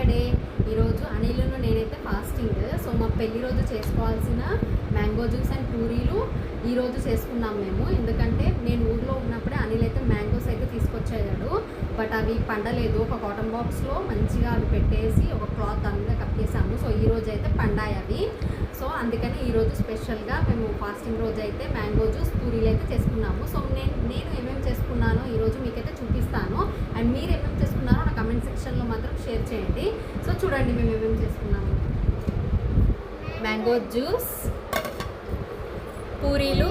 Saturday. ఈరోజు అనిల్ను నేనైతే fasting. So మా పెళ్లి రోజు చేసుకోవాల్సిన మ్యాంగో జ్యూస్ అండ్ పూరీలు ఈరోజు చేసుకున్నాం మేము. ఎందుకంటే నేను ఊర్లో ఉన్నప్పుడే అనిల్ అయితే మ్యాంగోస్ అయితే తీసుకొచ్చాడు. బట్ అవి పండలేదు. ఒక కాటన్ బాక్స్లో మంచిగా అవి పెట్టేసి ఒక క్లాత్ దాని మీద కప్పేసాము. సో ఈరోజు అయితే పండాయి అవి. సో అందుకని ఈరోజు స్పెషల్గా మేము ఫాస్టింగ్ రోజు అయితే మ్యాంగో జ్యూస్ పూరీలు అయితే చేసుకున్నాము. సో నేను ఏమేమి చేసుకున్నానో ఈరోజు మీకైతే చూపిస్తాను. అండ్ మీరు ఏమేమి చేసుకున్నారో నా కమెంట్ సెక్షన్లో మాత్రం షేర్ చేయండి. సో చూడండి మేము ఏమేమి చేసుకున్నాము. మ్యాంగో జ్యూస్, పూరీలు,